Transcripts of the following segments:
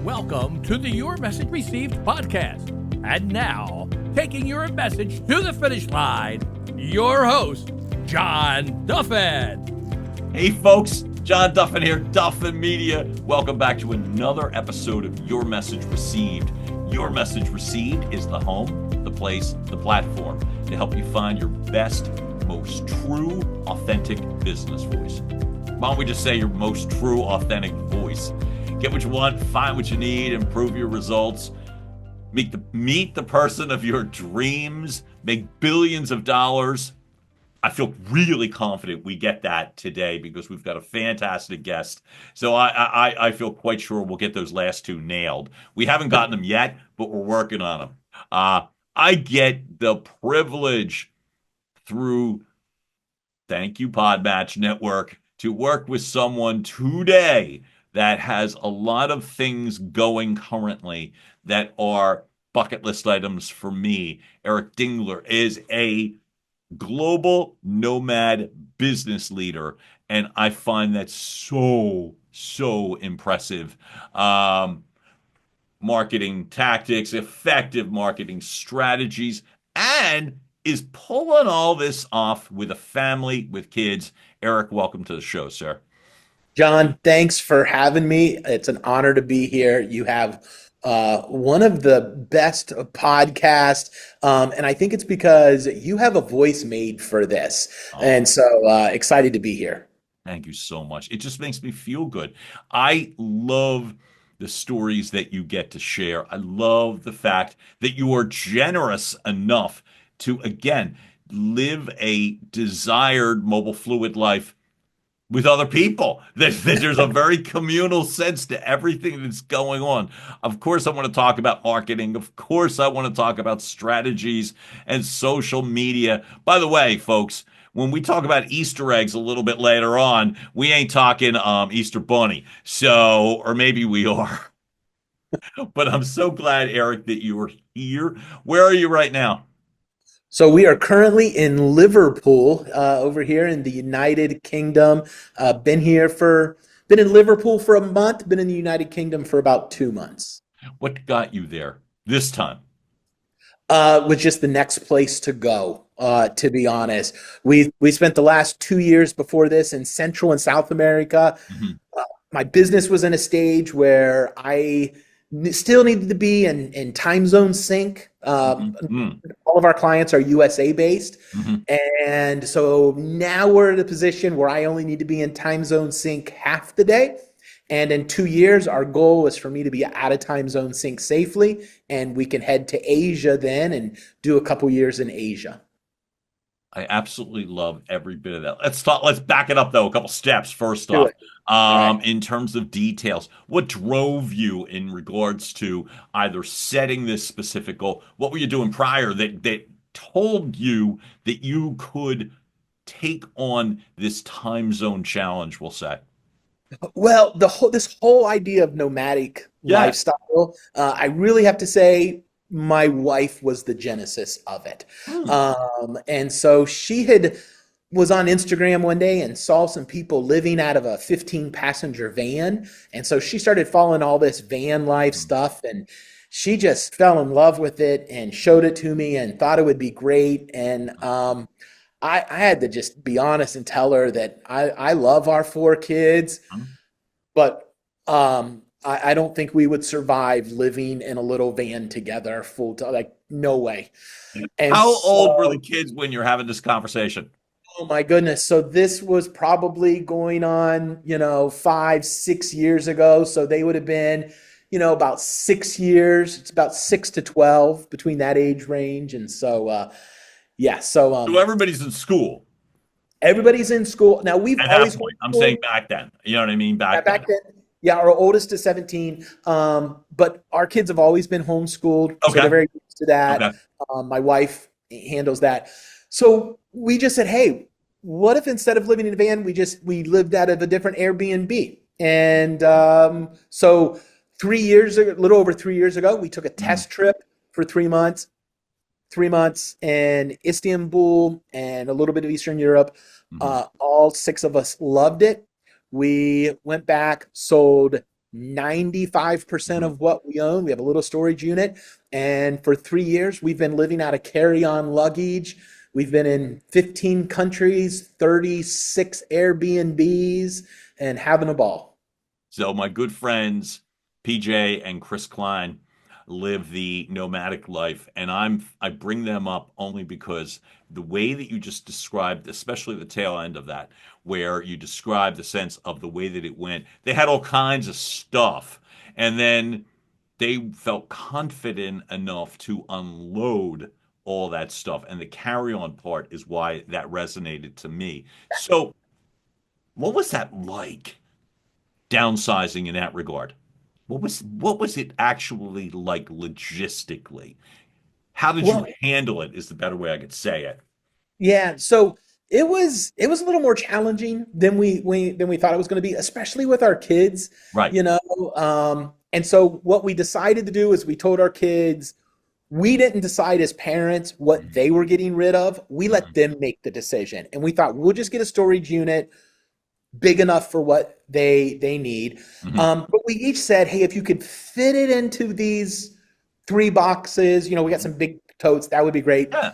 Welcome to the Your Message Received podcast. And now, taking your message to the finish line, your host, John Duffin. Hey folks, John Duffin here, Duffin Media. Welcome back to another episode of Your Message Received. Your Message Received is the home, the place, the platform to help you find your best, most true, authentic business voice. Why don't we just say your most true, authentic voice? Get what you want, find what you need, improve your results, meet the person of your dreams, make billions of dollars. I feel really confident we get that today because we've got a fantastic guest. So I feel quite sure we'll get those last two nailed. We haven't gotten them yet, but we're working on them. I get the privilege through, thank you, Podmatch Network, to work with someone today that has a lot of things going currently that are bucket list items for me. Eric Dingler is a global nomad business leader, and I find that so impressive. Marketing tactics, effective marketing strategies, and is pulling all this off with a family, with kids. Eric, welcome to the show, sir. John, thanks for having me. It's an honor to be here. You have one of the best podcasts, and I think it's because you have a voice made for this. And so excited to be here. Thank you so much. It just makes me feel good. I love the stories that you get to share. I love the fact that you are generous enough to, again, live a desired mobile fluid life with other people. There's a very communal sense to everything that's going on. Of course, I want to talk about marketing. Of course, I want to talk about strategies and social media. By the way, folks, when we talk about Easter eggs a little bit later on, we ain't talking Easter Bunny. So, or maybe we are. But I'm so glad, Eric, that you are here. Where are you right now? So we are currently in Liverpool, over here in the United Kingdom. Been in Liverpool for a month, been in the United Kingdom for about 2 months. What got you there this time? Was just the next place to go, to be honest. We spent the last 2 years before this in Central and South America. Mm-hmm. My business was in a stage where I still needed to be in time zone sync. All of our clients are USA based. Mm-hmm. And so now we're in a position where I only need to be in time zone sync half the day. And in 2 years, our goal is for me to be out of time zone sync safely. And we can head to Asia then and do a couple years in Asia. I absolutely love every bit of that. Let's back it up though, a couple steps. First off, in terms of details, what drove you in regards to either setting this specific goal? What were you doing prior that told you that you could take on this time zone challenge, we'll say? Well, this whole idea of nomadic lifestyle, I really have to say, my wife was the genesis of it. And so she was on Instagram one day and saw some people living out of a 15-passenger van. And so she started following all this van life stuff, and she just fell in love with it and showed it to me and thought it would be great. And I had to just be honest and tell her that I love our 4 kids, but I don't think we would survive living in a little van together full time. Like, no way. And how old were the kids when you're having this conversation? Oh my goodness. So this was probably going on, 5-6 years ago. So they would have been, about 6 years. It's about 6 to 12 between that age range. And so, So everybody's in school. Everybody's in school. Now I'm saying back then, you know what I mean? Back then. Yeah, our oldest is 17, but our kids have always been homeschooled, so they're very used to that. Okay. My wife handles that. So we just said, hey, what if instead of living in a van, we lived out of a different Airbnb? And so a little over 3 years ago, we took a test trip for 3 months. 3 months in Istanbul and a little bit of Eastern Europe. All 6 of us loved it. We went back, sold 95% of what we own. We have a little storage unit. And for 3 years, we've been living out of carry-on luggage. We've been in 15 countries, 36 Airbnbs, and having a ball. So my good friends, PJ and Chris Klein, live the nomadic life, and I bring them up only because the way that you just described, especially the tail end of that, where you described the sense of the way that it went, they had all kinds of stuff, and then they felt confident enough to unload all that stuff, and the carry-on part is why that resonated to me. So what was that like, downsizing in that regard? What was it actually like logistically? How did you handle it is the better way I could say it. Yeah, so it was a little more challenging than we thought it was going to be, especially with our kids. Right. And so what we decided to do is we told our kids, we didn't decide as parents what they were getting rid of. We let them make the decision. And we thought we'll just get a storage unit big enough for what they need. But we each said, hey, if you could fit it into these 3 boxes, we got some big totes, that would be great. Yeah.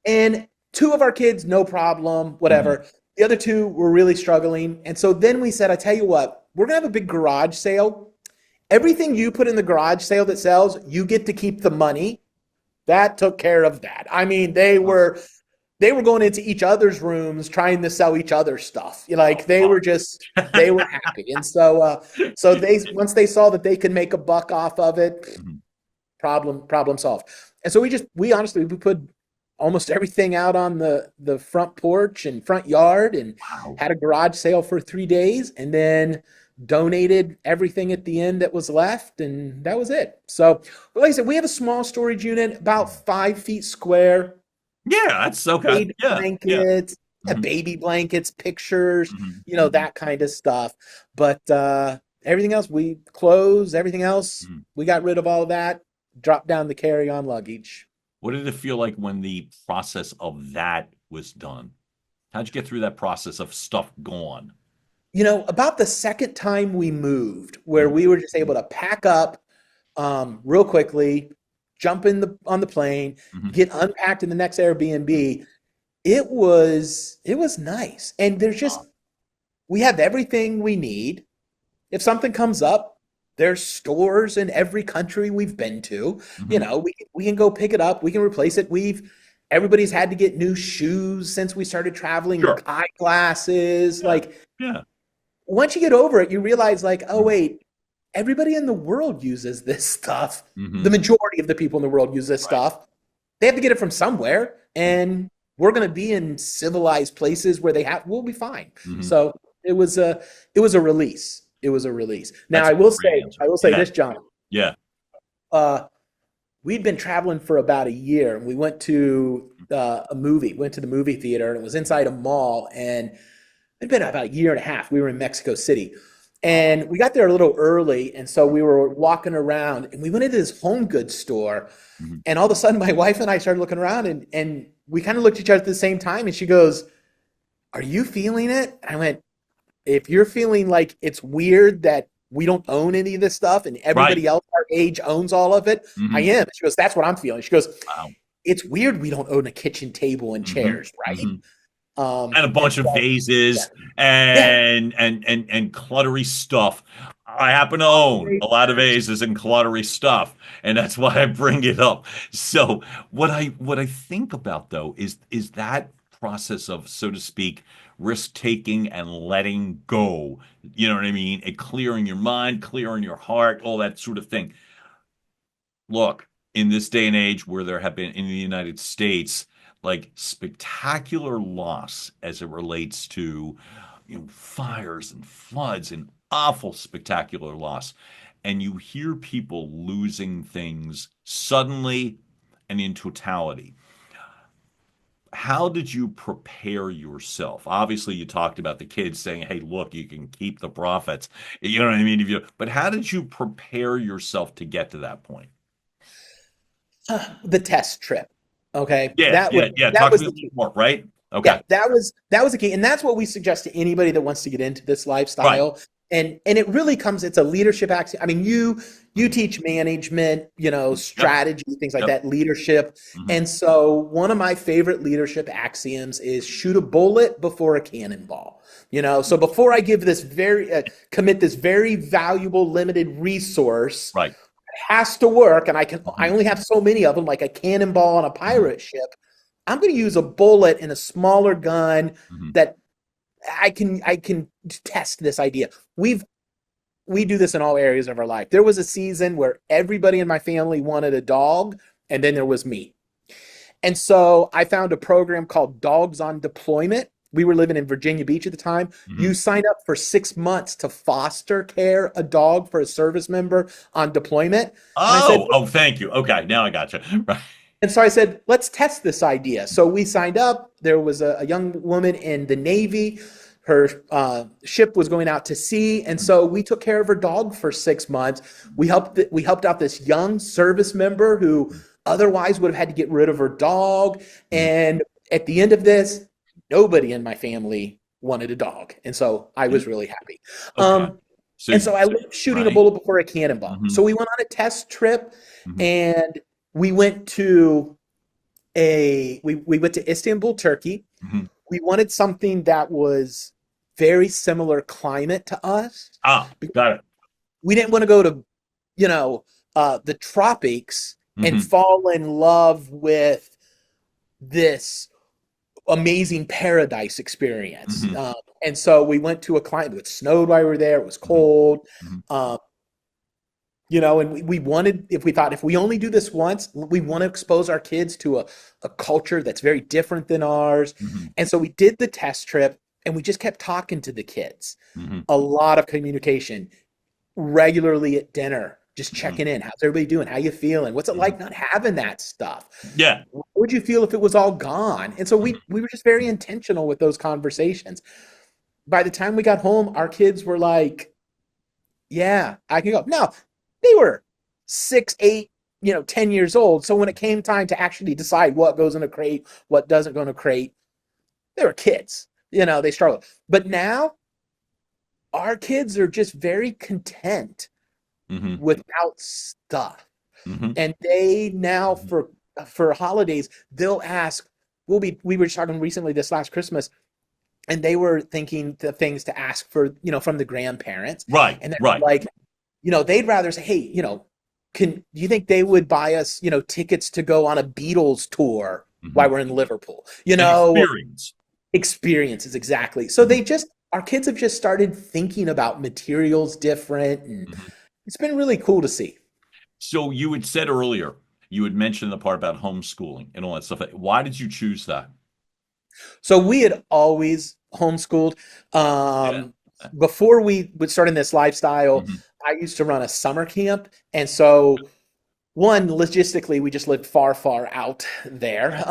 And 2 of our kids, no problem, whatever. The other 2 were really struggling. And so then we said, I tell you what, we're going to have a big garage sale. Everything you put in the garage sale that sells, you get to keep the money. That took care of that. I mean, they were going into each other's rooms trying to sell each other stuff. They were happy. And so they, once they saw that they could make a buck off of it, problem solved. And so we honestly put almost everything out on the front porch and front yard and had a garage sale for 3 days, and then donated everything at the end that was left, and that was it. So like I said, we have a small storage unit, about 5 feet square. Yeah, that's okay. Blankets, baby blankets, pictures, that kind of stuff. But everything else, we got rid of all of that, dropped down the carry-on luggage. What did it feel like when the process of that was done? How'd you get through that process of stuff gone? About the second time we moved, where we were just able to pack up real quickly, jump on the plane, get unpacked in the next Airbnb. It was nice. And we have everything we need. If something comes up, there's stores in every country we've been to. We can go pick it up. We can replace it. Everybody's had to get new shoes since we started traveling, like eyeglasses. Once you get over it, you realize oh wait, everybody in the world uses this stuff. The majority of the people in the world use this stuff. They have to get it from somewhere, and we're going to be in civilized places where we'll be fine. So it was a release. It was a release. Now I will say this, John. Yeah. We'd been traveling for about a year, and we went to the movie theater, and it was inside a mall, and it'd been about a year and a half. We were in Mexico City, and we got there a little early. And so we were walking around, and we went into this home goods store, and all of a sudden my wife and I started looking around, and we kind of looked at each other at the same time. And she goes, "Are you feeling it?" And I went, "If you're feeling like it's weird that we don't own any of this stuff and everybody else our age owns all of it, I am." She goes, "That's what I'm feeling." She goes, "Wow, it's weird we don't own a kitchen table and chairs, right?" And a bunch of vases and cluttery stuff. I happen to own a lot of vases and cluttery stuff, and that's why I bring it up. So what I think about though is that process of, so to speak, risk taking and letting go. You know what I mean? And clearing your mind, clearing your heart, all that sort of thing. Look, in this day and age where there have been in the United States spectacular loss as it relates to fires and floods and awful spectacular loss, and you hear people losing things suddenly and in totality. How did you prepare yourself? Obviously, you talked about the kids saying, "Hey, look, you can keep the profits." You know what I mean? But how did you prepare yourself to get to that point? The test trip. Okay. That was the key. More, right? Okay. Yeah, that was the key. And that's what we suggest to anybody that wants to get into this lifestyle And it really comes, it's a leadership axiom. I mean, you teach management, strategy, things like that, leadership. And so one of my favorite leadership axioms is shoot a bullet before a cannonball. So before I give this commit this very valuable limited resource, right, it has to work, and I only have so many of them, like a cannonball on a pirate ship. I'm going to use a bullet in a smaller gun that I can test this idea. We do this in all areas of our life. There was a season where everybody in my family wanted a dog, and then there was me. And so I found a program called Dogs on Deployment. We were living in Virginia Beach at the time. You sign up for 6 months to foster care a dog for a service member on deployment. Thank you. Okay, now I got you. Right. And so I said, let's test this idea. So we signed up. There was a young woman in the Navy. Her ship was going out to sea. And so we took care of her dog for 6 months. We helped out this young service member who otherwise would have had to get rid of her dog. And at the end of this, nobody in my family wanted a dog. And so I was really happy. Okay. So I loved shooting a bullet before a cannonball. So we went on a test trip, and we went to Istanbul, Turkey. We wanted something that was very similar climate to us. Got it. We didn't want to go to, the tropics and fall in love with this amazing paradise experience. And so we went to a climate. It snowed while we were there. It was cold. And we wanted, if we only do this once, we want to expose our kids to a culture that's very different than ours. And so we did the test trip, and we just kept talking to the kids. A lot of communication, regularly at dinner, just checking in. How's everybody doing? How you feeling? What's it like not having that stuff? Yeah. What would you feel if it was all gone? And so we were just very intentional with those conversations. By the time we got home, our kids were like, yeah, I can go. Now, they were 6, 8, 10 years old. So when it came time to actually decide what goes in a crate, what doesn't go in a crate, they were kids. They struggled. But now our kids are just very content without stuff. And they now for holidays, they'll ask, we were talking recently this last Christmas, and they were thinking the things to ask for, from the grandparents. Right. And they're like, they'd rather say, hey, do you think they would buy us, tickets to go on a Beatles tour while we're in Liverpool? Experiences, exactly. So our kids have just started thinking about materials different, and it's been really cool to see. So you had said earlier, you had mentioned the part about homeschooling and all that stuff. Why did you choose that? So we had always homeschooled. Before we would start in this lifestyle, I used to run a summer camp. And so logistically, we just lived far, far out there.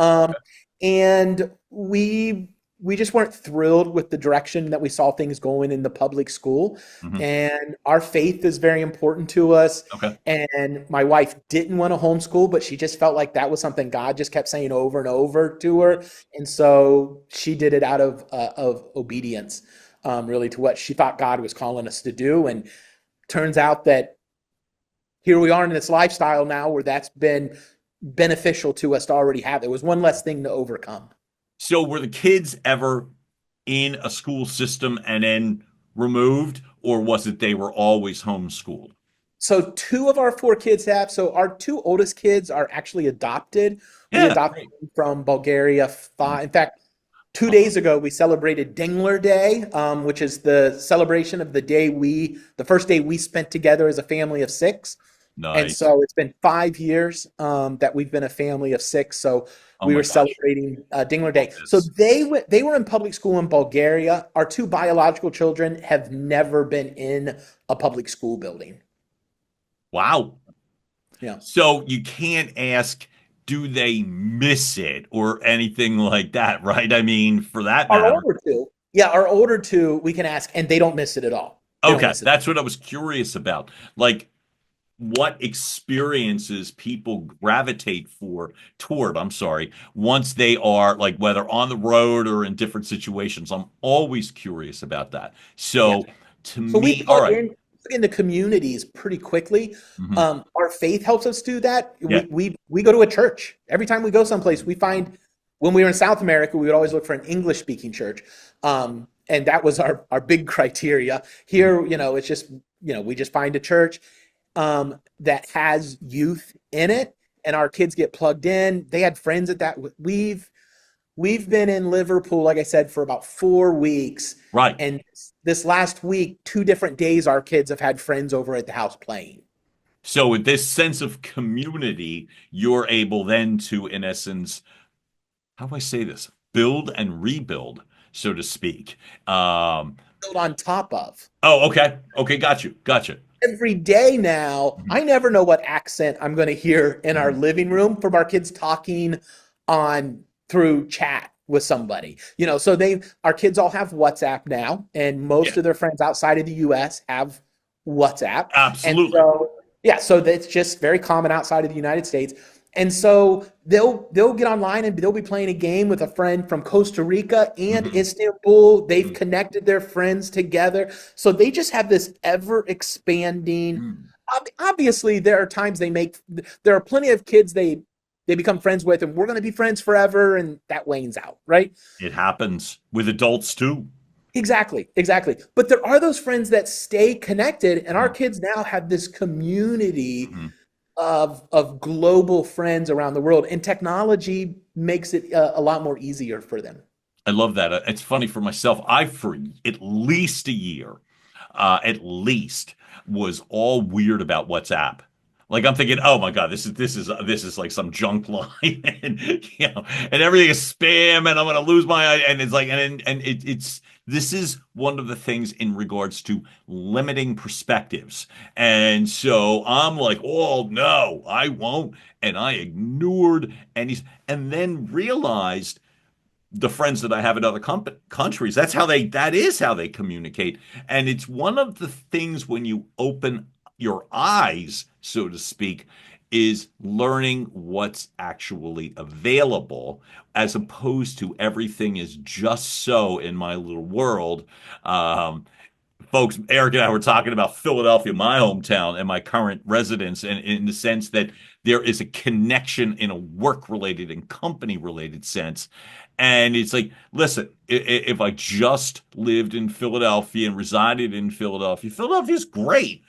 And we just weren't thrilled with the direction that we saw things going in the public school. And our faith is very important to us. Okay. And my wife didn't want to homeschool, but she just felt like that was something God just kept saying over and over to her. And so she did it out of obedience, really, to what she thought God was calling us to do. And turns out that here we are in this lifestyle now where that's been beneficial to us to already have. It was one less thing to overcome. So were the kids ever in a school system and then removed, or was it they were always homeschooled? So 2 of our 4 kids have. So our 2 oldest kids are actually adopted. We adopted them from Bulgaria. In fact, 2 days ago, we celebrated Dingler Day, which is the celebration of the first day we spent together as a family of 6. Nice. And so it's been 5 years that we've been a family of 6. So we were celebrating Dingler Day. So they were in public school in Bulgaria. Our 2 biological children have never been in a public school building. Wow. Yeah. So you can't ask, do they miss it or anything like that, right? I mean, for that matter. Our older two, we can ask, and they don't miss it at all. Okay, that's what I was curious about. Like, what experiences people gravitate toward, once they are, like, whether on the road or in different situations. I'm always curious about that. So To So we me, all right. plug into communities pretty quickly. Mhm. Our faith helps us do that. Yeah. We go to a church. Every time we go someplace, we find, when we were in South America, we would always look for an English speaking church. And that was our big criteria. Here, it's just, we just find a church that has youth in it, and our kids get plugged in. They had friends at that. We've been in Liverpool, like I said, for about 4 weeks. Right. And this last week, 2 different days, our kids have had friends over at the house playing. So with this sense of community, you're able then to, in essence, how do I say this? Build and rebuild, so to speak. Build on top of. Oh, okay. Okay, got you. Gotcha. Every day now, Mhm. I never know what accent I'm going to hear in our living room from our kids talking on through chat with somebody. So our kids all have WhatsApp now, and most of their friends outside of the US have WhatsApp. Absolutely. And so that's just very common outside of the United States. And so they'll get online and they'll be playing a game with a friend from Costa Rica and Istanbul. They've connected their friends together. So they just have this ever expanding. Obviously, there are times there are plenty of kids they become friends with, and we're going to be friends forever, and that wanes out, right? It happens with adults too. Exactly. But there are those friends that stay connected, and our kids now have this community of global friends around the world, and technology makes it a lot more easier for them. I love that. It's funny for myself. I, for at least a year, at least, was all weird about WhatsApp. Like I'm thinking, oh my God, this is like some junk line, and and everything is spam, and I'm gonna lose and it's like, it's this is one of the things in regards to limiting perspectives, and so I'm like, oh no, I won't, and I ignored, and then realized the friends that I have in other countries, that is how they communicate, and it's one of the things when you open your eyes, so to speak, is learning what's actually available, as opposed to everything is just so in my little world. Folks, Eric and I were talking about Philadelphia, my hometown, and my current residence, and in the sense that there is a connection in a work-related and company-related sense. And it's like, listen, if I just lived in Philadelphia and resided in Philadelphia, Philadelphia's great.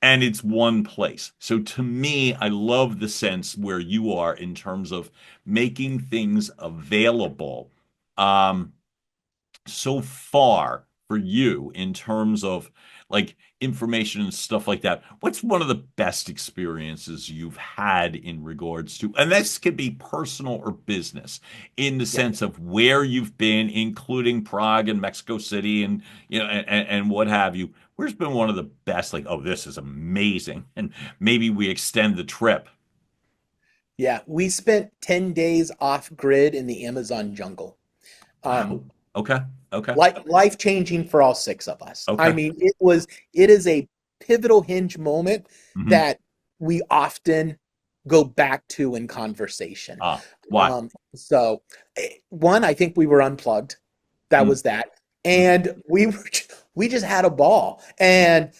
And it's one place. So to me, I love the sense where you are in terms of making things available. So far for you in terms of like information and stuff like that, what's one of the best experiences you've had in regards to, and this could be personal or business, in the sense of where you've been, including Prague and Mexico City and and what have you. Where's been one of the best, like, oh, this is amazing, and maybe we extend the trip? Yeah, we spent 10 days off grid in the Amazon jungle. Wow. Okay. Life-changing for all 6 of us. Okay. I mean, it is a pivotal hinge moment that we often go back to in conversation. Why? So, one, I think we were unplugged. That was that. And we just had a ball. And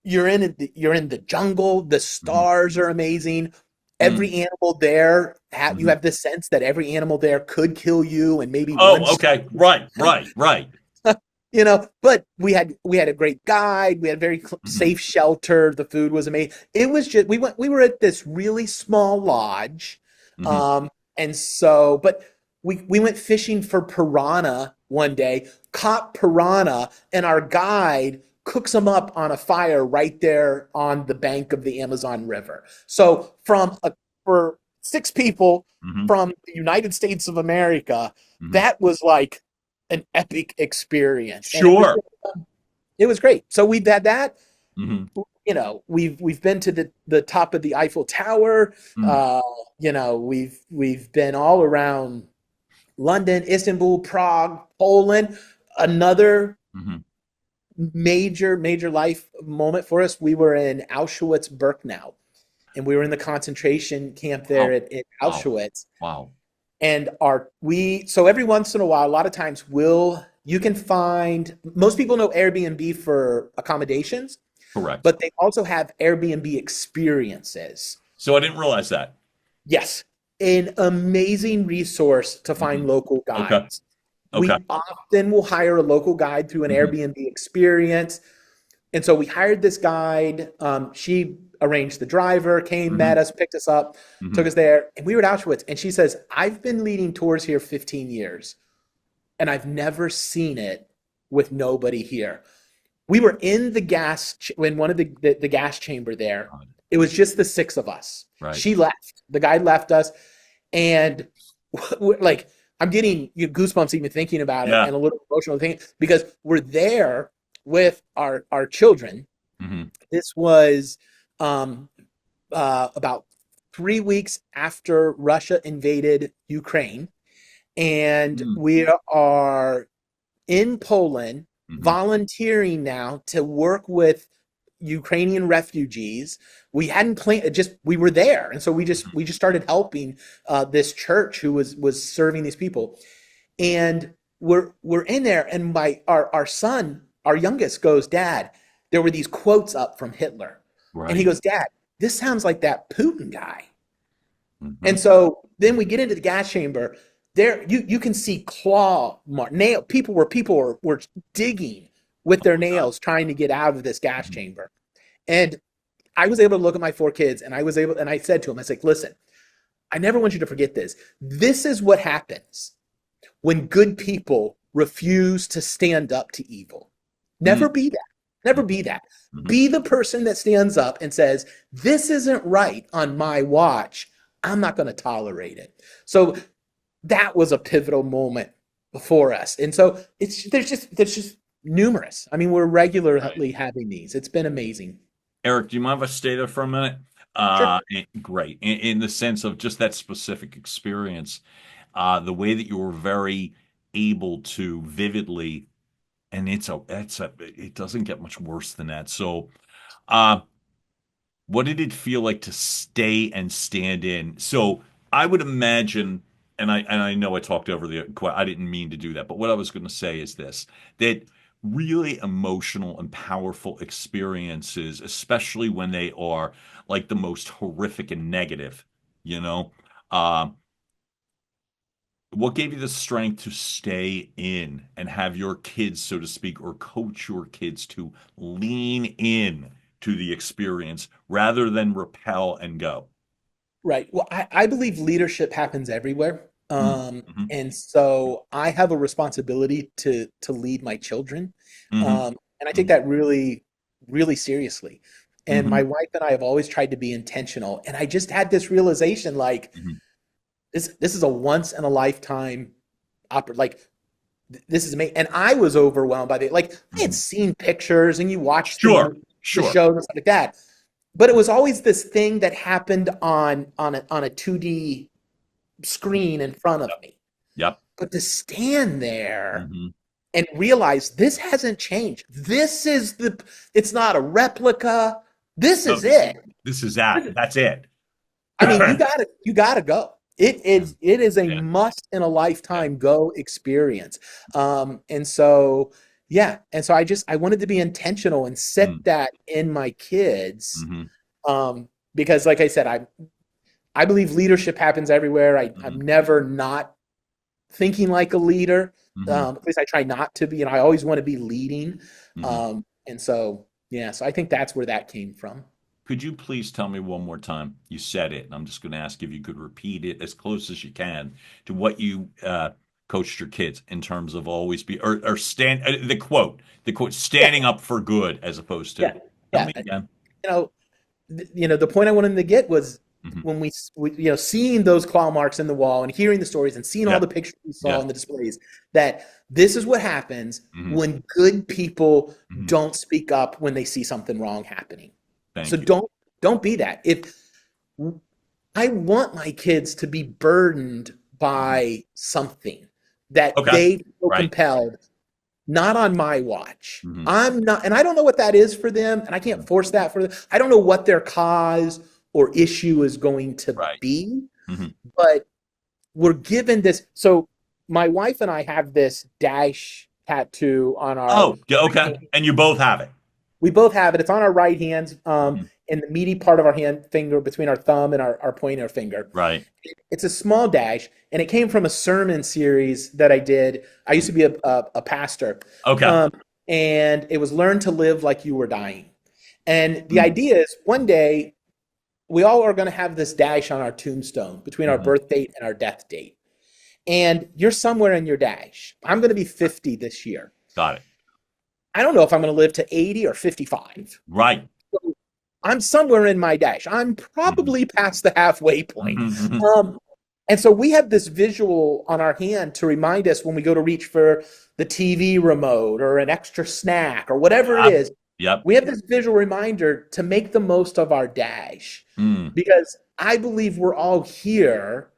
you're in the jungle. The stars are amazing. Every animal there, you have this sense that every animal there could kill you, and maybe. Oh, okay, right. But we had a great guide. We had a very safe shelter. The food was amazing. It was just we were at this really small lodge, and so but we went fishing for piranha one day. Caught piranha, and our guide cooks them up on a fire right there on the bank of the Amazon River. So for 6 people from the United States of America, that was like an epic experience. Sure. It was great. So we've had that. We've been to the top of the Eiffel Tower. We've been all around London, Istanbul, Prague, Poland. Another major life moment for us. We were in Auschwitz-Birkenau, and we were in the concentration camp there at Auschwitz. Wow. And so every once in a while, a lot of times we'll you can find, most people know Airbnb for accommodations, Correct. but they also have Airbnb experiences. So I didn't realize that. Yes, an amazing resource to find local guides. Okay. We often will hire a local guide through an Airbnb experience. And so we hired this guide. She arranged the driver, came, met us, picked us up, took us there. And we were at Auschwitz. And she says, I've been leading tours here 15 years, and I've never seen it with nobody here. We were in the in one of the gas chamber there. It was just the 6 of us. Right. She left. The guide left us. And like, I'm getting goosebumps even thinking about it, and a little emotional thing, because we're there with our children. This was about 3 weeks after Russia invaded Ukraine, and we are in Poland volunteering now to work with Ukrainian refugees. We hadn't planned, we were there, and so we just started helping this church who was serving these people, and we're in there, and our son, our youngest, goes, Dad, there were these quotes up from Hitler, and he goes, Dad, this sounds like that Putin guy. And so then we get into the gas chamber. There, you can see claw mark, nail. People were digging with their nails trying to get out of this gas chamber. And I was able to look at my 4 kids, and I said to them, I was like, listen, I never want you to forget this. This is what happens when good people refuse to stand up to evil. Never be that. Never be that. Be the person that stands up and says, this isn't right on my watch. I'm not going to tolerate it. So that was a pivotal moment for us. And so there's just numerous. I mean, we're regularly having these. It's been amazing. Eric, do you mind if I stay there for a minute? Sure. Great. In the sense of just that specific experience, the way that you were very able to vividly, and it doesn't get much worse than that. So, what did it feel like to stay and stand in? So I would imagine, and I know I talked over I didn't mean to do that, but what I was going to say is this, that really emotional and powerful experiences, especially when they are like the most horrific and negative, what gave you the strength to stay in and have your kids, so to speak, or coach your kids to lean in to the experience rather than repel and go? Right. Well, I believe leadership happens everywhere. And so I have a responsibility to lead my children. And I take that really, really seriously. And my wife and I have always tried to be intentional. And I just had this realization, like, this is a once in a lifetime this is amazing. And I was overwhelmed by I had seen pictures, and you watched the shows and stuff like that. But it was always this thing that happened on a 2D screen in front of me. Yep. But to stand there and realize this hasn't changed. It's not a replica. This is it. This is that. That's it. I mean, you gotta go. It is a must in a lifetime go experience. And so I wanted to be intentional and set that in my kids. Because like I said, I believe leadership happens everywhere. I'm never not thinking like a leader. At least I try not to be, and I always want to be leading. And so I think that's where that came from. Could you please tell me one more time? You said it, and I'm just going to ask if you could repeat it as close as you can to what you coached your kids in terms of always be, or . The quote, standing up for good as opposed to. The point I wanted them to get was when we seeing those claw marks in the wall and hearing the stories and seeing all the pictures we saw on the displays, that this is what happens when good people don't speak up when they see something wrong happening. So don't be that. If I want my kids to be burdened by something that they feel compelled, not on my watch. I'm not, and I don't know what that is for them, and I can't force that for them. I don't know what their cause or issue is going to be, but we're given this. So my wife and I have this dash tattoo on our. Oh, yeah, okay. And you both have it. We both have it. It's on our right hands, Mhm. in the meaty part of our hand finger between our thumb and our pointer finger. Right. It's a small dash, and it came from a sermon series that I did. I used to be a pastor. Okay. And it was learn to live like you were dying. And the Mm. idea is one day we all are going to have this dash on our tombstone between our Mhm. birth date and our death date. And you're somewhere in your dash. I'm going to be 50 this year. Got it. I don't know if I'm going to live to 80 or 55. Right. I'm somewhere in my dash. I'm probably past the halfway point. Mhm. And so we have this visual on our hand to remind us when we go to reach for the TV remote or an extra snack or whatever it is. Yep. We have this visual reminder to make the most of our dash, Mm. because I believe we're all here.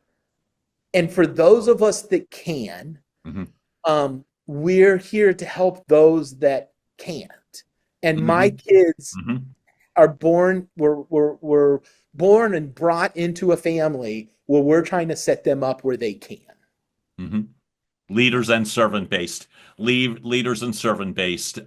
And for those of us that can, Mhm. we're here to help those that can't. And my Mhm. kids Mhm. are born, we're born and brought into a family where we're trying to set them up where they can. Mhm. Leaders and servant-based. Leaders and servant-based,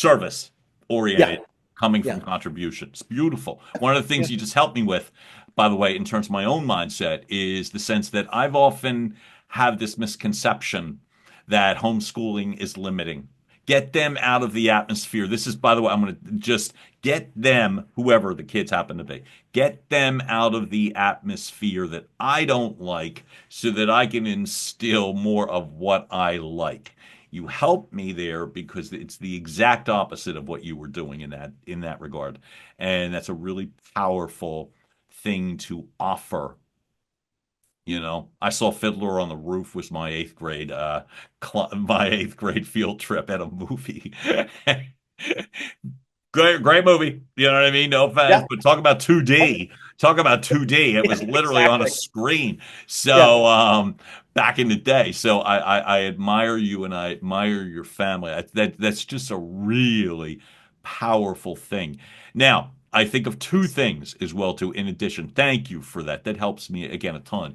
service-oriented, Yeah. coming from Yeah. contributions. Beautiful. One of the Yeah. things you just helped me with, by the way, in terms of my own mindset, is the sense that I've often have this misconception that homeschooling is limiting. Get them out of the atmosphere. This is, by the way, I'm going to just get them, whoever the kids happen to be, get them out of the atmosphere that I don't like so that I can instill more of what I like. You helped me there because it's the exact opposite of what you were doing in that regard. And that's a really powerful thing to offer. I saw Fiddler on the Roof was my eighth grade field trip at a movie. Great movie. You know what I mean? No offense, Yeah. but talk about 2D. Talk about 2D. It was Yeah, literally on a exactly. screen. Yeah. So, back in the day. So I admire you and I admire your family. That's just a really powerful thing. Now, I think of two things as well too, in addition. Thank you for that. That helps me again a ton.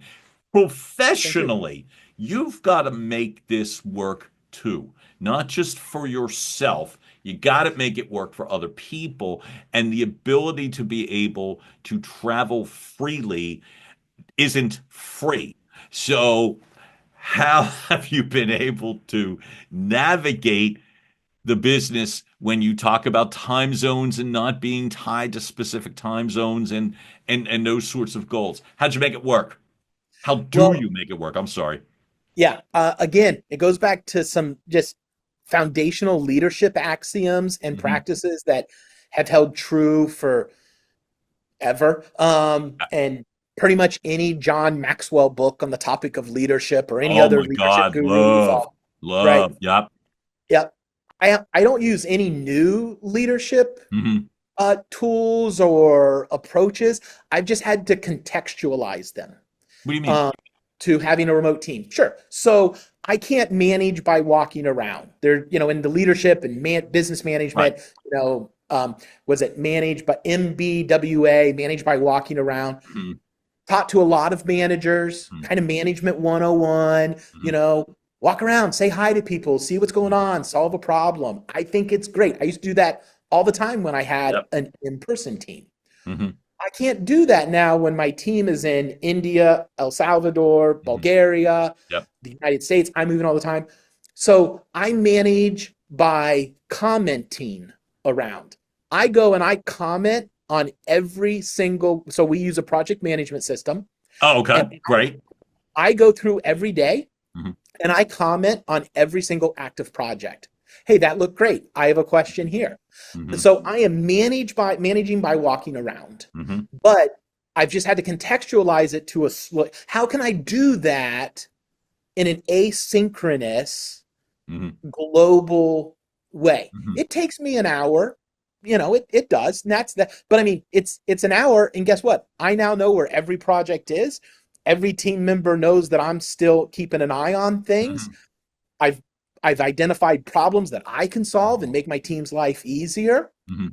Thank you. Professionally, you've got to make this work too, not just for yourself. You got to make it work for other people. And the ability to be able to travel freely isn't free. So, how have you been able to navigate the business when you talk about time zones and not being tied to specific time zones and those sorts of goals? How'd you make it work? How do Well, you make it work? I'm sorry. yeah. Again, it goes back to some just foundational leadership axioms and Hmm. practices that have held true forever. And pretty much any John Maxwell book on the topic of leadership or any Oh other my leadership God. guru you Love. follow, right? Love. Yep. Yeah. I don't use any new leadership Hmm. tools or approaches. I've just had to contextualize them. What do you mean? um, to having a remote team. Sure. So I can't manage by walking around. There, in the leadership and business Right. management, was it managed by MBWA, managed by walking around? Hmm. Taught to a lot of managers, Hmm. kind of management 101, Hmm. walk around, say hi to people, see what's going on, solve a problem. I think it's great. I used to do that all the time when I had Yep. an in-person team. Hmm. I can't do that now when my team is in India, El Salvador, Hmm. Bulgaria, Yep. the United States. I'm moving all the time. So I manage by commenting around. I go and I comment on every single, so we use a project management system. Oh, okay. And Great. I go through every day Hmm. and I comment on every single active project. Hey, that looked great. I have a question here. Hmm. So I am managing by walking around, Hmm. but I've just had to contextualize it to how can I do that in an asynchronous Hmm. global way? Hmm. It takes me an hour, it does. And that's that. But I mean, it's an hour, and guess what? I now know where every project is. Every team member knows that I'm still keeping an eye on things. Hmm. I've identified problems that I can solve and make my team's life easier. Hmm.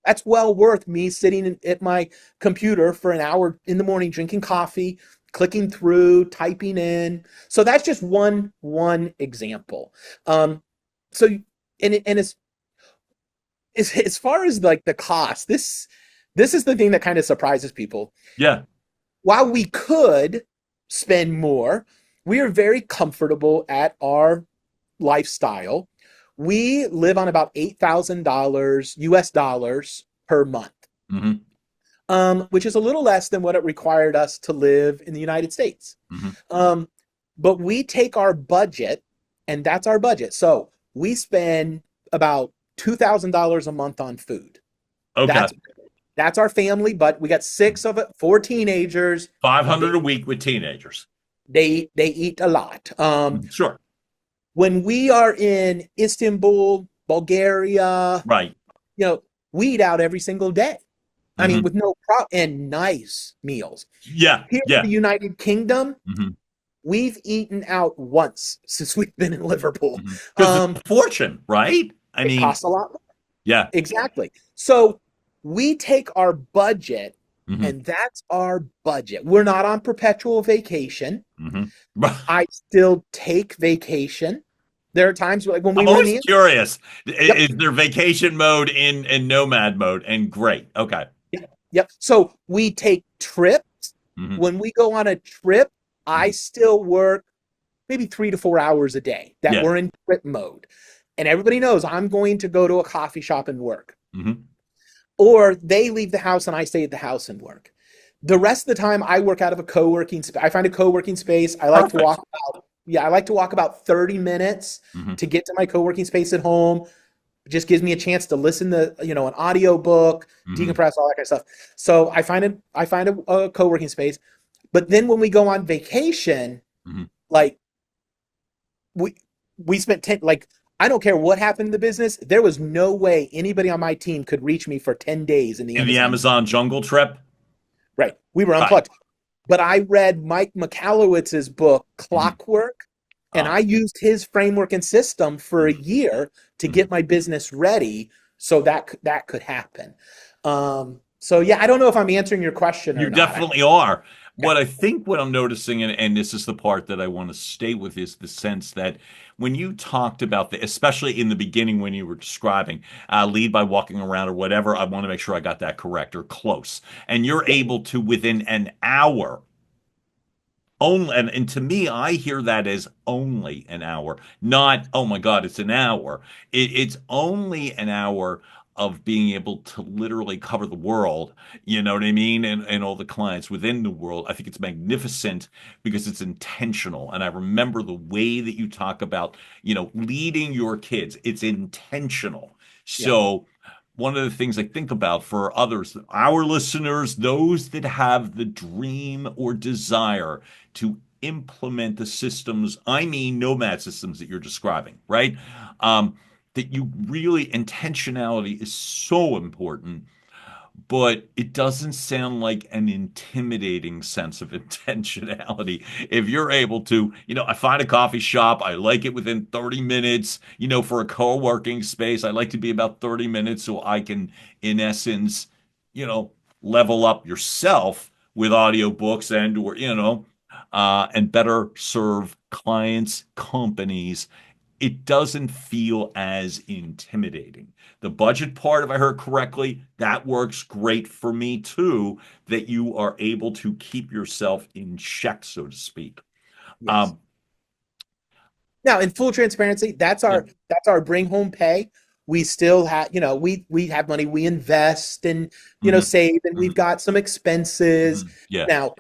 That's well worth me sitting at my computer for an hour in the morning, drinking coffee, clicking through, typing in. So that's just one example. So and as far as like the cost, this is the thing that kind of surprises people. Yeah. While we could spend more, we are very comfortable at our lifestyle. We live on about $8,000 US dollars per month, which is a little less than what it required us to live in the United States. But we take our budget, and that's our budget. So we spend about $2,000 a month on food. Okay. That's our family, but we got 4 teenagers. 500 a week with teenagers. They eat a lot. Sure. When we are in Istanbul, Bulgaria, right, we eat out every single day. I mean, with no problem, and nice meals. Yeah. Here in the United Kingdom, we've eaten out once since we've been in Liverpool. Because it's a fortune, right? I mean, it costs a lot more. Yeah. Exactly. So we take our budget, and that's our budget. We're not on perpetual vacation. I still take vacation. There are times like when we I'm always curious. Is there vacation mode in Nomad mode? And great. Okay. Yep. So we take trips. When we go on a trip, I still work maybe 3 to 4 hours a day that we're in trip mode. And everybody knows I'm going to go to a coffee shop and work. Or they leave the house and I stay at the house and work. The rest of the time I work out of a co-working space. I find a co-working space. I like to walk about 30 minutes to get to my co-working space at home. It just gives me a chance to listen to, an audio book, decompress, all that kind of stuff. So I find a co-working space. But then when we go on vacation, like we spent I don't care what happened in the business. There was no way anybody on my team could reach me for 10 days in the Amazon jungle trip. Right. We were unplugged. But I read Mike Michalowicz's book, Clockwork, and I used his framework and system for a year to get my business ready so that could happen. So, yeah, I don't know if I'm answering your question or not. You definitely are. What I'm noticing, and this is the part that I want to stay with, is the sense that when you talked about especially in the beginning when you were describing lead by walking around or whatever, I want to make sure I got that correct or close. And you're able to, within an hour, only, and to me, I hear that as only an hour, not, oh my God, it's an hour. It's only an hour of being able to literally cover the world, you know what I mean? And all the clients within the world. I think it's magnificent because it's intentional. And I remember the way that you talk about, leading your kids, it's intentional. So one of the things I think about for others, our listeners, those that have the dream or desire to implement the systems, Nomad systems that you're describing, right? That you really, intentionality is so important, but it doesn't sound like an intimidating sense of intentionality. If you're able to, I find a coffee shop, I like it within 30 minutes, for a co-working space, I like to be about 30 minutes so I can, in essence, level up yourself with audiobooks and better serve clients, companies. It doesn't feel as intimidating. The budget part, if I heard correctly, that works great for me too, that you are able to keep yourself in check, so to speak. Yes. Now, in full transparency, that's our bring home pay. We still have, we have money, we invest and, save, and we've got some expenses. Now,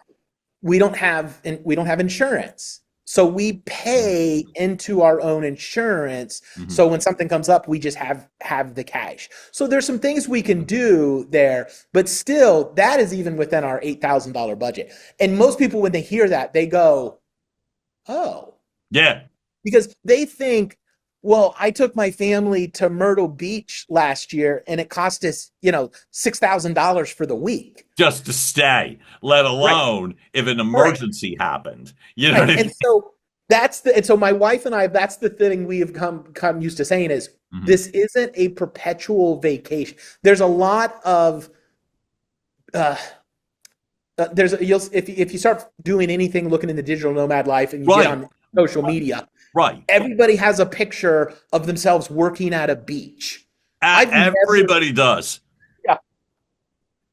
we don't have insurance. So we pay into our own insurance. So when something comes up, we just have the cash. So there's some things we can do there, but still that is even within our $8,000 budget. And most people, when they hear that, they go, oh. Yeah. Because they think, well, I took my family to Myrtle Beach last year and it cost us, $6,000 for the week. Just to stay, let alone if an emergency happened. You know what I mean? And so my wife and I, that's the thing we have come used to saying is this isn't a perpetual vacation. There's a lot of if you start doing anything, looking in the digital nomad life, and you Right. get on social media, Right. everybody has a picture of themselves working at a beach. Everybody does. Yeah,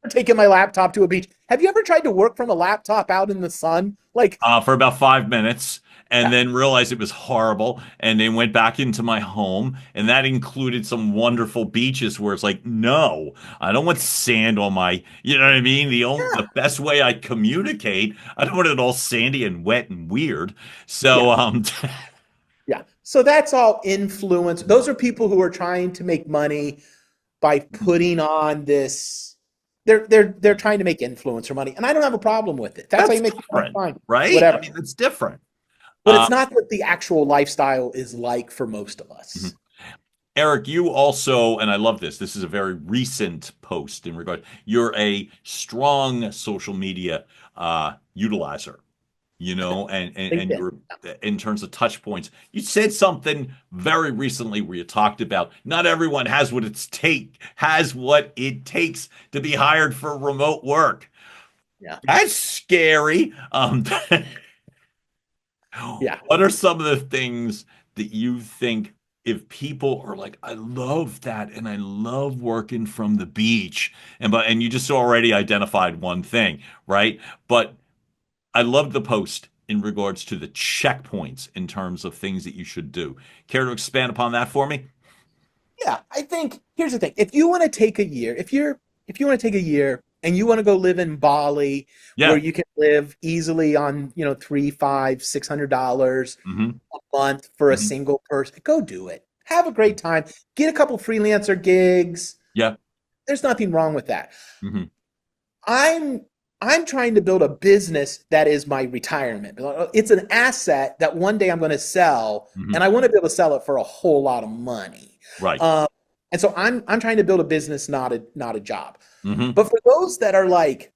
taking my laptop to a beach. Have you ever tried to work from a laptop out in the sun? Like, For about 5 minutes, and yeah, then realized it was horrible, and then went back into my home, and that included some wonderful beaches where it's like, no, I don't want sand on my, you know what I mean? The best way I communicate, I don't want it all sandy and wet and weird. So, yeah, yeah. So that's all influence. Those are people who are trying to make money by putting on this. They're trying to make influencer money, and I don't have a problem with it. That's how you make money, fine, right? whatever. I mean, it's different. But it's not what the actual lifestyle is like for most of us. Mm-hmm. Eric, you also, and I love this, this is a very recent post in regard, you're a strong social media utilizer, and you're, in terms of touch points. You said something very recently where you talked about not everyone has what it takes to be hired for remote work. Yeah. That's scary. Yeah. What are some of the things that you think, if people are like, I love that and I love working from the beach, and you just already identified one thing, right? But I love the post in regards to the checkpoints in terms of things that you should do. Care to expand upon that for me? Yeah, I think here's the thing. If you want to take a year, if you want to take a year and you want to go live in Bali, where you can live easily on, $300, $500, $600 a month for a single person, go do it. Have a great time. Get a couple freelancer gigs. Yeah. There's nothing wrong with that. I'm trying to build a business that is my retirement. It's an asset that one day I'm going to sell, and I want to be able to sell it for a whole lot of money. Right. And so I'm trying to build a business, not a job. But for those that are like,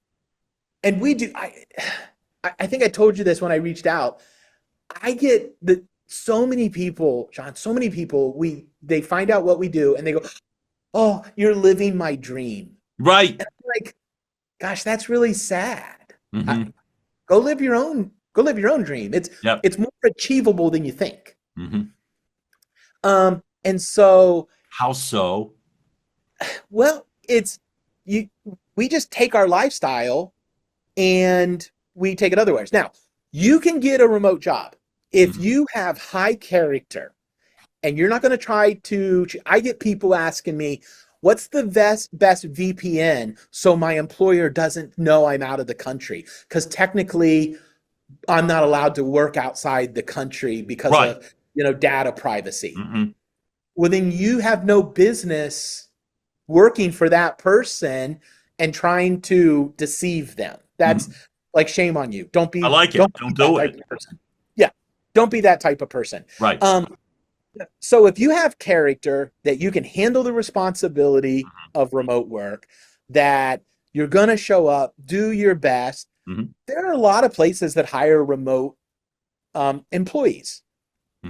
and we do, I think I told you this when I reached out. I get so many people, John, they find out what we do and they go, "Oh, you're living my dream." Right. And I'm like, gosh, that's really sad. Go live your own dream. It's more achievable than you think. And so, how so? Well, we just take our lifestyle and we take it otherwhere. Now, you can get a remote job if you have high character, and you're not going to try to. I get people asking me, what's the best VPN so my employer doesn't know I'm out of the country? Because technically, I'm not allowed to work outside the country because of data privacy. Well, then you have no business working for that person and trying to deceive them. That's like, shame on you. Don't be. I like it. Don't do it. Yeah, don't be that type of person. Right. So if you have character that you can handle the responsibility of remote work, that you're going to show up, do your best. There are a lot of places that hire remote employees.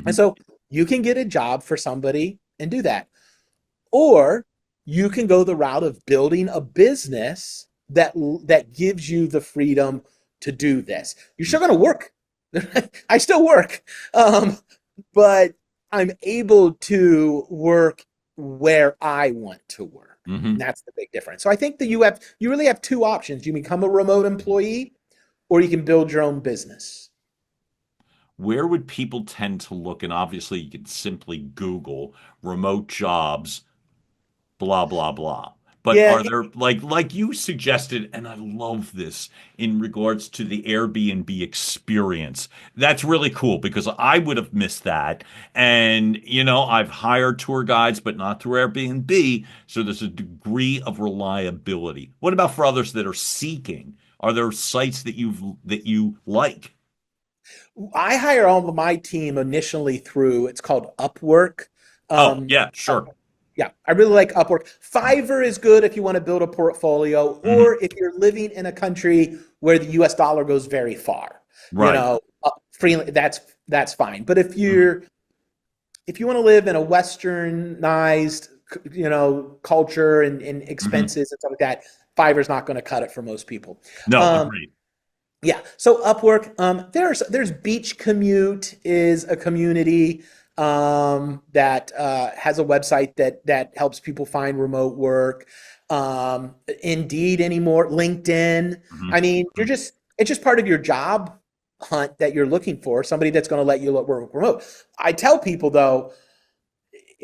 And so you can get a job for somebody and do that. Or you can go the route of building a business that gives you the freedom to do this. You're still going to work. I still work. But I'm able to work where I want to work. That's the big difference. So I think that you really have two options. You become a remote employee, or you can build your own business. Where would people tend to look? And obviously you can simply Google remote jobs, blah, blah, blah. But are there, like you suggested, and I love this in regards to the Airbnb experience. That's really cool because I would have missed that. And, I've hired tour guides, but not through Airbnb. So there's a degree of reliability. What about for others that are seeking? Are there sites that you like? I hire all of my team initially through, it's called Upwork. Yeah, sure. Yeah, I really like Upwork. Fiverr is good if you want to build a portfolio, or if you're living in a country where the US dollar goes very far. Right. That's fine. But if you want to live in a westernized, culture and expenses and stuff like that, Fiverr's not going to cut it for most people. No, agreed. Yeah. So Upwork, there's Beach Commute is a community that has a website that helps people find remote work. Indeed anymore, LinkedIn. Mm-hmm. I mean, it's just part of your job hunt that you're looking for, somebody that's going to let you work remote. I tell people though,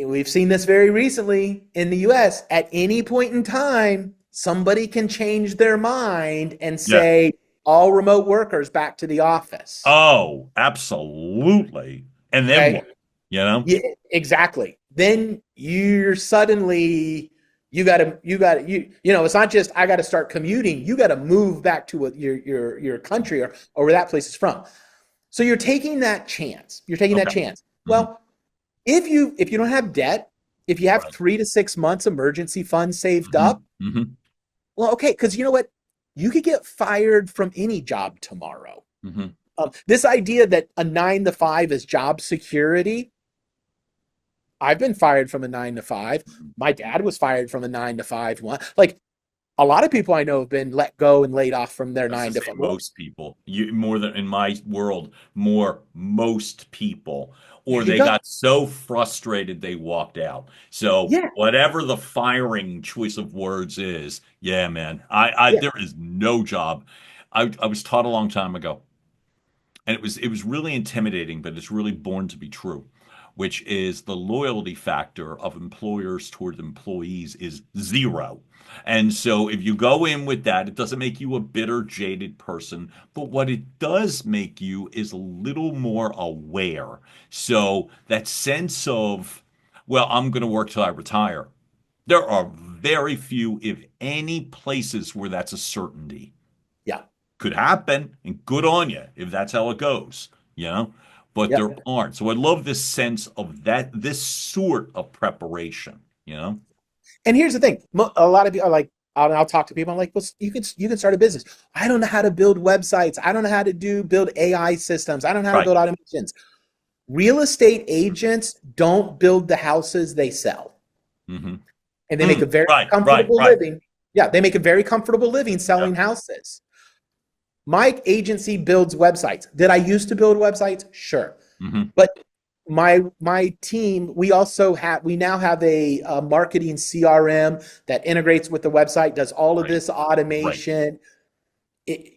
we've seen this very recently in the US, at any point in time, somebody can change their mind and say, all remote workers back to the office. Oh, absolutely. And then what? Yeah, exactly. Then you're suddenly it's not just I got to start commuting. You got to move back to what your country or where that place is from. So you're taking that chance. Well, if you don't have debt, if you have 3 to 6 months emergency fund saved up, well, okay, because you know what? You could get fired from any job tomorrow. This idea that a 9 to 5 is job security. I've been fired from a 9 to 5. My dad was fired from a 9 to 5 one. Like a lot of people I know have been let go and laid off from their 9 to 5. Most people, more than in my world, most people, or they got so frustrated they walked out. So whatever the firing choice of words is, man, there is no job. I was taught a long time ago, and it was really intimidating, but it's really born to be true, which is the loyalty factor of employers toward employees is 0. And so if you go in with that, it doesn't make you a bitter, jaded person. But what it does make you is a little more aware. So that sense of, well, I'm going to work till I retire. There are very few, if any, places where that's a certainty. Yeah. Could happen, and good on you if that's how it goes, But there aren't. So I love this sense of this sort of preparation, And here's the thing. A lot of people are like, I'll talk to people. I'm like, well, you can start a business. I don't know how to build websites. I don't know how to build AI systems. I don't know how to build automations. Real estate agents don't build the houses they sell. And they make a very comfortable living. Yeah, they make a very comfortable living selling houses. My agency builds websites. Did I used to build websites? Sure. But my team, we now have a marketing CRM that integrates with the website, does all of this automation.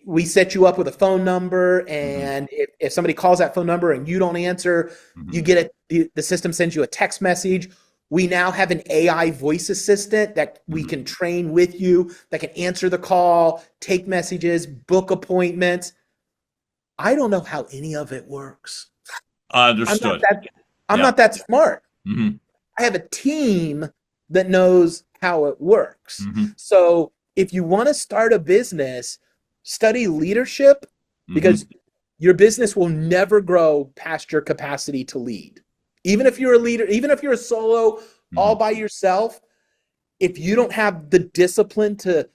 We set you up with a phone number, and if somebody calls that phone number and you don't answer, you get the system sends you a text message. We now have an AI voice assistant that we can train with you, that can answer the call, take messages, book appointments. I don't know how any of it works. Understood. I'm not that smart. I have a team that knows how it works. So if you want to start a business, study leadership, because your business will never grow past your capacity to lead. Even if you're a leader, even if you're a solo all by yourself, if you don't have the discipline to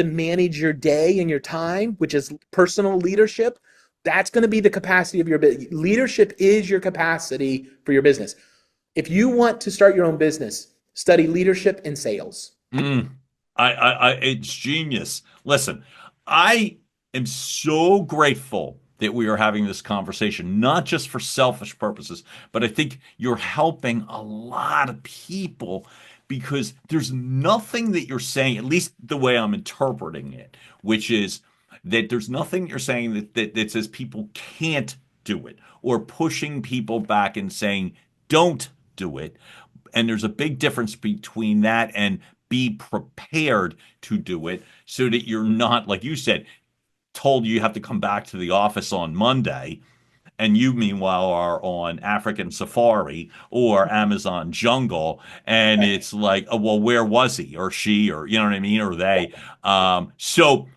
manage your day and your time, which is personal leadership, that's going to be the capacity of your business. Leadership is your capacity for your business. If you want to start your own business, study leadership and sales. It's genius. Listen, I am so grateful that we are having this conversation, not just for selfish purposes, but I think you're helping a lot of people, because there's nothing that you're saying, at least the way I'm interpreting it, which is that there's nothing you're saying that says people can't do it, or pushing people back and saying, don't do it. And there's a big difference between that and be prepared to do it, so that you're not, like you said, told you have to come back to the office on Monday, and you meanwhile are on African safari or Amazon jungle, and it's like, oh, well, where was he or she, or you know what I mean, or they? So,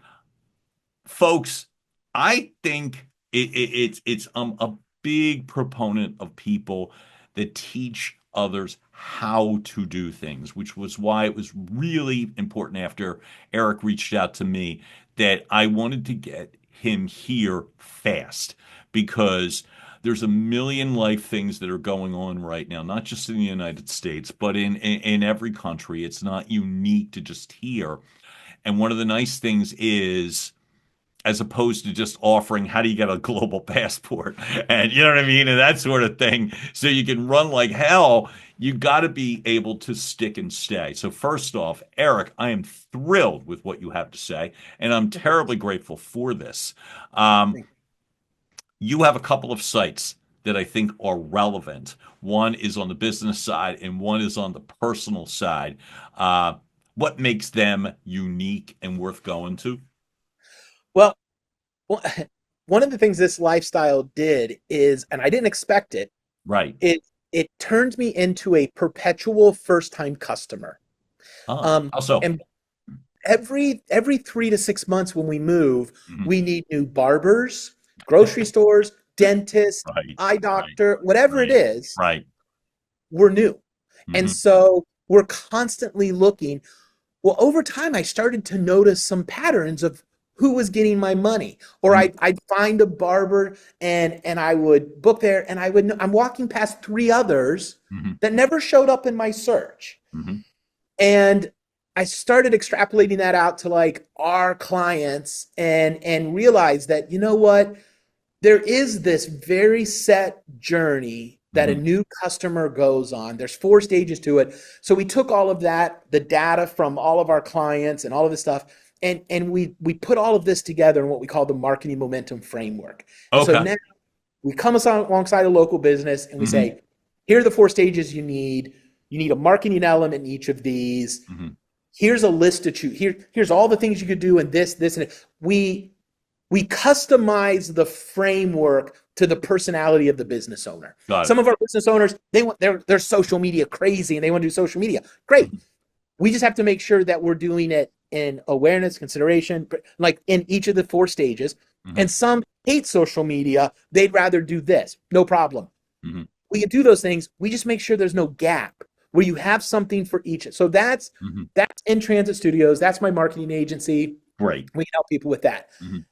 folks, I think it's a big proponent of people that teach others how to do things, which was why it was really important after Eric reached out to me that I wanted to get him here fast, because there's a million life things that are going on right now, not just in the United States, but in every country. It's not unique to just here. And one of the nice things is, as opposed to just offering how do you get a global passport and you know what I mean and that sort of thing so you can run like hell, you got to be able to stick and stay. So first off, Eric, I am thrilled with what you have to say, and I'm terribly grateful for this. You have a couple of sites that I think are relevant. One is on the business side and one is on the personal side. What makes them unique and worth going to? Well, one of the things this lifestyle did is, and I didn't expect it, Right. it turned me into a perpetual first-time customer. How so? And every 3 to 6 months when we move, we need new barbers, grocery stores, dentists, Right. eye doctor, whatever it is. Right. We're new. And so we're constantly looking. Well, over time, I started to notice some patterns of who was getting my money. Or I'd find a barber and I would book there, and I'm walking past 3 others that never showed up in my search. And I started extrapolating that out to like our clients and realized that, you know what, there is this very set journey that a new customer goes on. There's 4 stages to it. So we took all of that, the data from all of our clients and all of this stuff, and we put all of this together in what we call the marketing momentum framework. Okay. So now we come alongside a local business and we say, here are the 4 stages you need. You need a marketing element in each of these. Here's a list to choose. Here's all the things you could do in this, and it. We customize the framework to the personality of the business owner. Some of our business owners, they're social media crazy and they want to do social media. Great. We just have to make sure that we're doing it in awareness, consideration, like in each of the 4 stages. And some hate social media. They'd rather do this. No problem. We can do those things. We just make sure there's no gap where you have something for each. So that's In Transit Studios. That's my marketing agency. Great. We can help people with that.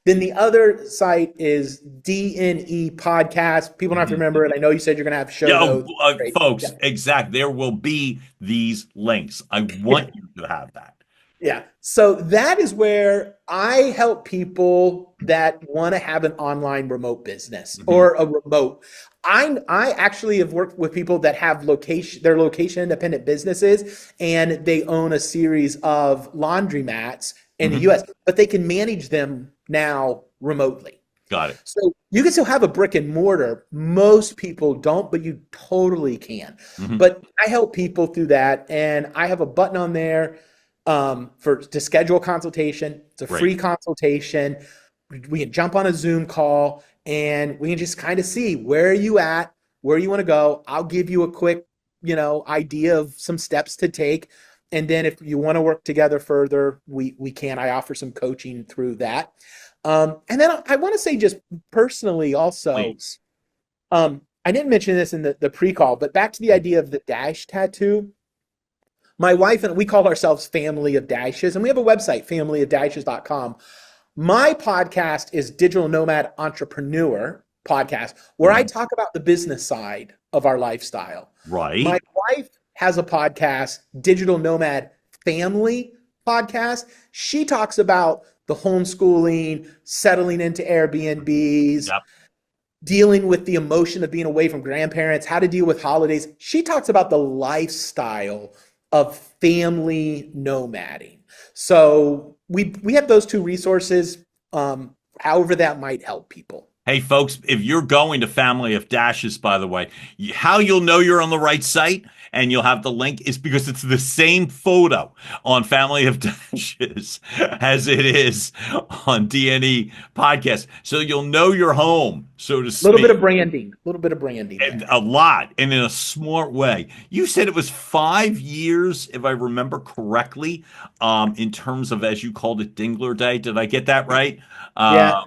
Then the other site is DNE Podcast. People don't have to remember it. I know you said you're going to have show notes. Folks, exactly. There will be these links. I want you to have that. Yeah. So that is where I help people that want to have an online remote business or a remote. I actually have worked with people that have they're location independent businesses, and they own a series of laundromats in the US, but they can manage them now remotely. Got it. So you can still have a brick and mortar. Most people don't, but you totally can. But I help people through that, and I have a button on there to schedule a consultation. It's a free consultation. We can jump on a Zoom call and we can just kind of see where are you at, where you want to go. I'll give you a quick, idea of some steps to take. And then if you want to work together further, we can. I offer some coaching through that. And then I want to say just personally also, I didn't mention this in the pre-call, but back to the idea of the dash tattoo. My wife and we call ourselves Family of Dashes, and we have a website, familyofdashes.com. My podcast is Digital Nomad Entrepreneur Podcast, where I talk about the business side of our lifestyle. Right. My wife has a podcast, Digital Nomad Family Podcast. She talks about the homeschooling, settling into Airbnbs, dealing with the emotion of being away from grandparents, how to deal with holidays. She talks about the lifestyle of family nomading. So we have those 2 resources, however that might help people. Hey, folks, if you're going to Family of Dashes, by the way, how you'll know you're on the right site and you'll have the link is because it's the same photo on Family of Dashes as it is on DNE Podcast. So you'll know you're home, so to speak. A little bit of branding. And a lot, and in a smart way. You said it was 5 years, if I remember correctly, in terms of, as you called it, Dingler Day. Did I get that right? Yeah.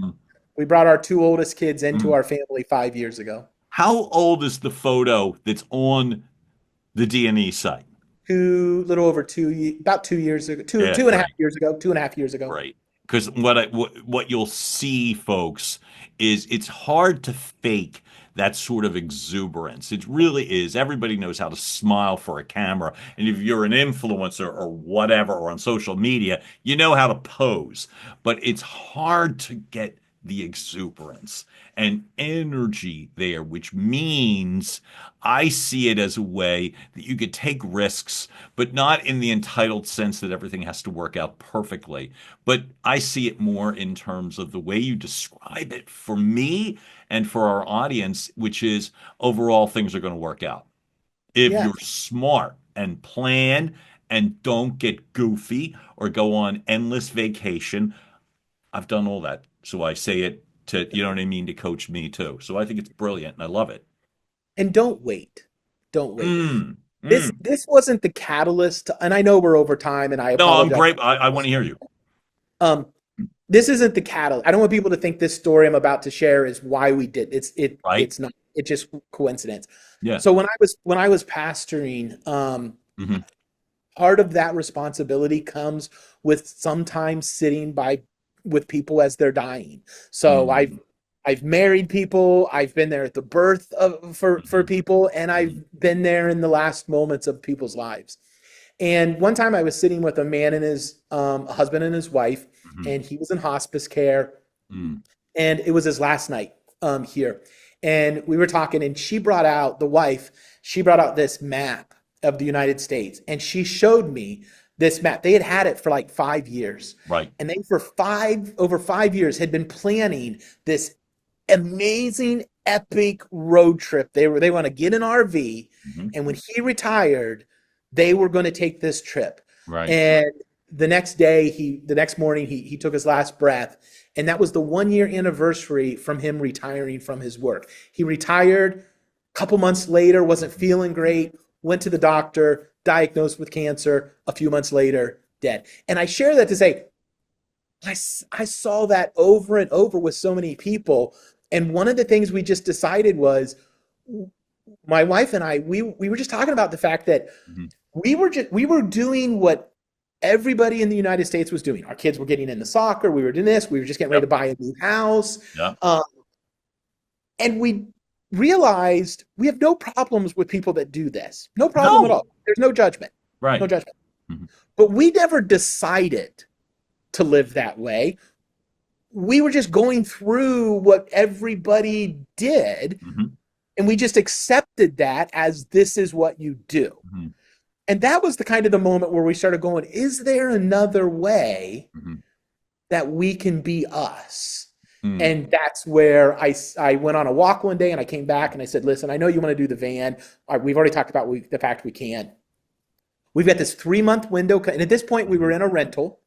We brought our 2 oldest kids into our family 5 years ago. How old is the photo that's on the DNE site? About 2 years ago, two and a half years ago, 2.5 years ago. Right. Because what you'll see, folks, is it's hard to fake that sort of exuberance. It really is. Everybody knows how to smile for a camera. And if you're an influencer or whatever, or on social media, you know how to pose. But it's hard to get the exuberance and energy there, which means I see it as a way that you could take risks, but not in the entitled sense that everything has to work out perfectly. But I see it more in terms of the way you describe it for me and for our audience, which is overall things are going to work out. If you're smart and plan and don't get goofy or go on endless vacation. I've done all that. So I say it to, you know what I mean, to coach me too. So I think it's brilliant and I love it. And don't wait. Don't wait. This wasn't the catalyst, and I know we're over time, and I apologize. No, I'm great. I want to hear you. This isn't the catalyst. I don't want people to think this story I'm about to share is why we did it. Right. It's not. It's just coincidence. Yeah. So when I was pastoring, part of that responsibility comes with sometimes sitting with people as they're dying. So I've married people. I've been there at the birth for people, and I've been there in the last moments of people's lives. And one time I was sitting with a man and his husband and his wife, and he was in hospice care, and it was his last night here. And we were talking, and she brought out this map of the United States, and she showed me this map. They had it for like 5 years. Right. And they over 5 years had been planning this amazing epic road trip. They want to get an RV, and when he retired, they were going to take this trip. Right. And the next morning he took his last breath, and that was the 1 year anniversary from him retiring from his work. He retired a couple months later, wasn't feeling great, went to the doctor, diagnosed with cancer, a few months later, dead. And I share that to say, I saw that over and over with so many people. And one of the things we just decided was, my wife and I, we were just talking about the fact that we were doing what everybody in the United States was doing. Our kids were getting into soccer. We were doing this. We were just getting ready to buy a new house. And we realized we have no problems with people that do this. No problem at all. There's no judgment. Right. No judgment. But we never decided to live that way. We were just going through what everybody did, and we just accepted that as this is what you do. And that was the kind of the moment where we started going, is there another way that we can be us? And that's where I went on a walk one day, and I came back and I said, listen, I know you want to do the van. We've already talked about the fact we can. We've got this 3-month window. And at this point we were in a rental.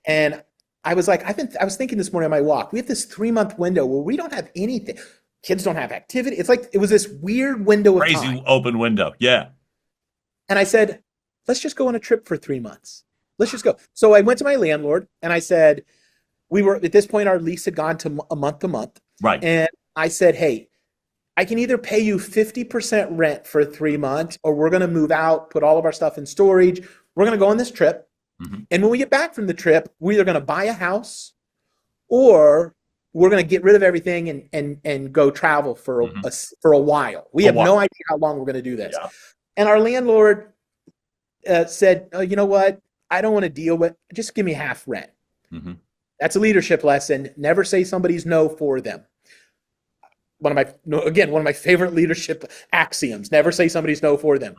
And I was like, I was thinking this morning on my walk, we have this 3-month window where we don't have anything. Kids don't have activity. It's like, it was this weird window of time. Crazy open window. Yeah. And I said, let's just go on a trip for 3 months. Let's just go. So I went to my landlord and I said, at this point, our lease had gone to a month to month. Right. And I said, hey, I can either pay you 50% rent for 3 months, or we're going to move out, put all of our stuff in storage. We're going to go on this trip. And when we get back from the trip, we're either going to buy a house, or we're going to get rid of everything and go travel for a while. We have no idea how long we're going to do this. Yeah. And our landlord said, oh, you know what? I don't want to deal with, just give me half rent. That's a leadership lesson. Never say somebody's no for them. One of my favorite leadership axioms, never say somebody's no for them.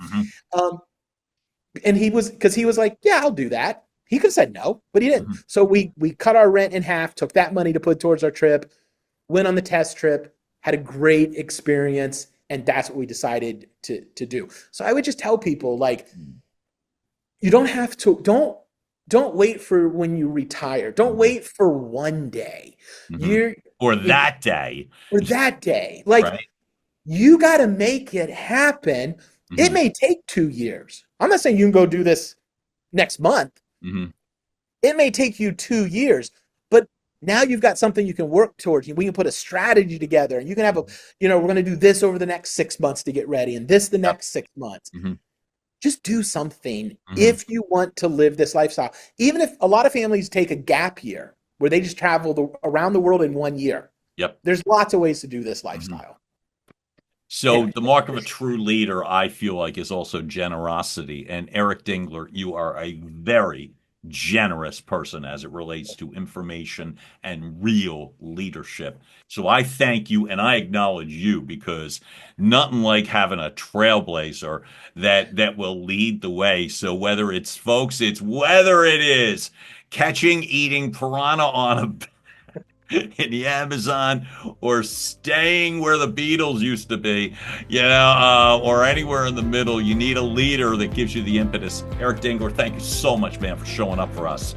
And he was like, yeah, I'll do that. He could have said no, but he didn't. So we cut our rent in half, took that money to put towards our trip, went on the test trip, had a great experience, and that's what we decided to do. So I would just tell people, like, you don't have to, don't wait for when you retire. Don't wait for one day. Or that day. Like, right. You got to make it happen. It may take 2 years. I'm not saying you can go do this next month. It may take you 2 years, but now you've got something you can work towards. We can put a strategy together, and you can have we're going to do this over the next 6 months to get ready, and this the next 6 months. Just do something if you want to live this lifestyle. Even if a lot of families take a gap year where they just travel around the world in 1 year. Yep. There's lots of ways to do this lifestyle. So the mark of a true leader, I feel like, is also generosity. And Eric Dingler, you are a very generous person as it relates to information and real leadership. So I thank you and I acknowledge you, because nothing like having a trailblazer that will lead the way. So whether it's whether it is catching, eating piranha on a in the Amazon, or staying where the Beatles used to be, or anywhere in the middle, you need a leader that gives you the impetus. Eric Dingler, thank you so much, man, for showing up for us.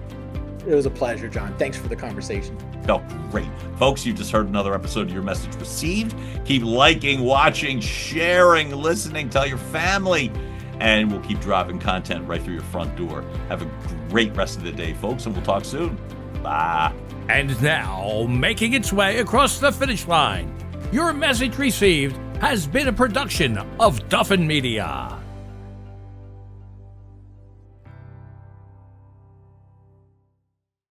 It was a pleasure, John. Thanks for the conversation. Felt great. Folks, you just heard another episode of Your Message Received. Keep liking, watching, sharing, listening. Tell your family. And we'll keep dropping content right through your front door. Have a great rest of the day, folks, and we'll talk soon. Bye. And now, making its way across the finish line, Your Message Received has been a production of Duffin Media.